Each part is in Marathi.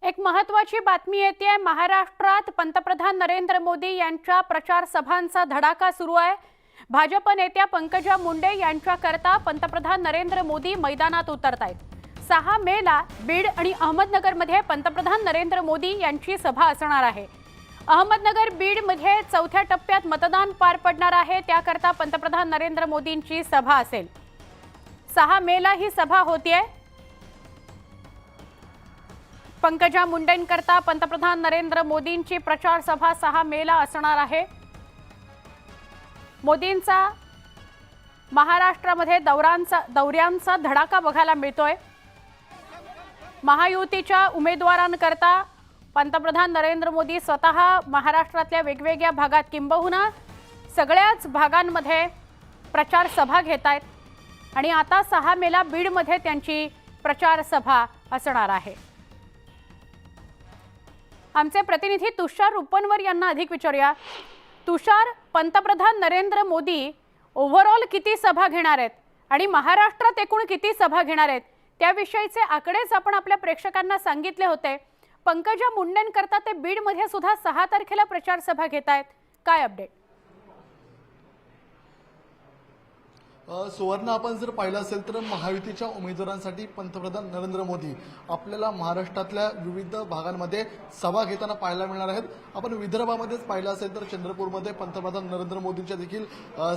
एक महत्त्वाची बातमी येते। महाराष्ट्रात पंतप्रधान नरेंद्र मोदी यांच्या प्रचार सभांचा धडाका सुरू आहे। भाजप नेत्या पंकजा मुंडे यांच्याकरता पंतप्रधान नरेंद्र मोदी मैदानात उतरतायत। 6 मेला बीड आणि अहमदनगरमध्ये पंतप्रधान नरेंद्र मोदी यांची सभा असणार आहे। अहमदनगर बीड मध्ये चौथ्या टप्प्यात मतदान पार पडणार आहे, त्याकरता पंतप्रधान नरेंद्र मोदींची सभा असेल। 6 मेला ही सभा होतीये। पंकजा मुंडेंकरता पंतप्रधान नरेंद्र मोदींची प्रचार सभा 6 मेला असणार आहे। मोदींचा महाराष्ट्रामध्ये दौऱ्यांचा धडाका बघायला मिळतोय। महायुतीच्या उमेदवारांकरता पंतप्रधान नरेंद्र मोदी स्वतः महाराष्ट्रातल्या वेगवेगळ्या भागात किंबहुना सगळ्याच भागांमध्ये प्रचार सभा घेत आहेत आणि आता 6 मेला बीडमध्ये त्यांची प्रचार सभा असणार आहे। आमचे प्रतिनिधी तुषार रुपनवर यांना अधिक विचारूया। तुषार, पंतप्रधान नरेंद्र मोदी ओव्हरऑल किती सभा घेणार आहेत आणि महाराष्ट्रात एकूण किती सभा घेणार आहेत त्याविषयीचे आकडेच आपण आपल्या प्रेक्षकांना सांगितले होते। पंकजा मुंडेंकरता ते बीडमध्ये सुद्धा 6 तारखेला प्रचार सभा घेत आहेत, काय अपडेट? सुवर्ण, आपण जर पाहिलं असेल तर महायुतीच्या उमेदवारांसाठी पंतप्रधान नरेंद्र मोदी आपल्याला महाराष्ट्रातल्या विविध भागांमध्ये सभा घेताना पाहायला मिळणार आहेत। आपण विदर्भामध्येच पाहिलं असेल तर चंद्रपूरमध्ये पंतप्रधान नरेंद्र मोदींच्या देखील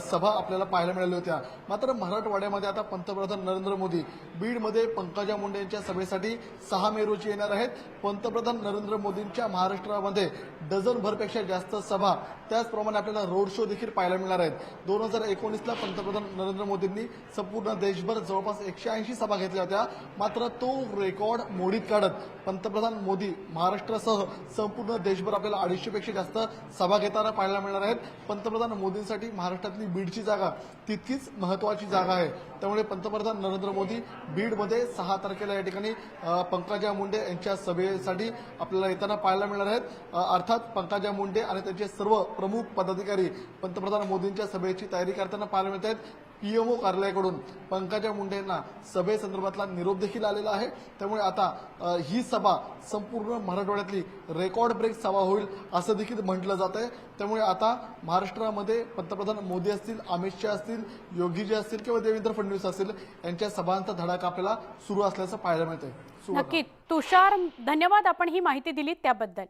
सभा आपल्याला पाहायला मिळाल्या होत्या। मात्र मराठवाड्यामध्ये आता पंतप्रधान नरेंद्र मोदी बीडमध्ये पंकजा मुंडे यांच्या सभेसाठी 6 मे रोजी येणार आहेत। पंतप्रधान नरेंद्र मोदींच्या महाराष्ट्रामध्ये डझनभरपेक्षा जास्त सभा, त्याचप्रमाणे आपल्याला रोड शो देखील पाहायला मिळणार आहेत। 2019ला पंतप्रधान नरेंद्र मोदींनी संपूर्ण देशभर जवळपास 180 सभा घेतल्या होत्या। मात्र तो रेकॉर्ड मोडीत काढत पंतप्रधान मोदी महाराष्ट्रासह संपूर्ण देशभर आपल्याला 250 पेक्षा जास्त सभा घेताना पाहायला मिळणार आहेत। पंतप्रधान मोदींसाठी महाराष्ट्रातली बीडची जागा तितकीच महत्त्वाची जागा आहे। त्यामुळे पंतप्रधान नरेंद्र मोदी बीडमध्ये 6 तारखेला या ठिकाणी पंकजा मुंडे यांच्या सभेसाठी आपल्याला येताना पाहायला मिळणार आहेत। अर्थात पंकजा मुंडे आणि त्यांचे सर्व प्रमुख पदाधिकारी पंतप्रधान मोदींच्या सभेची तयारी करताना पाहायला मिळत आहेत। पीएमओ कार्यालयाकडून पंकजा मुंडेंना सभेसंदर्भातला निरोप देखील आलेला आहे। त्यामुळे आता ही सभा संपूर्ण मराठवाड्यातली रेकॉर्ड ब्रेक सभा होईल असं देखील म्हटलं जात आहे। त्यामुळे आता महाराष्ट्रामध्ये पंतप्रधान मोदी असतील, अमित शहा असतील, योगीजी असतील किंवा देवेंद्र फडणवीस असतील यांच्या सभांचा धडाका आपल्याला सुरू असल्याचं पाहायला मिळतंय। नक्की तुषार, धन्यवाद, आपण ही माहिती दिलीत त्याबद्दल।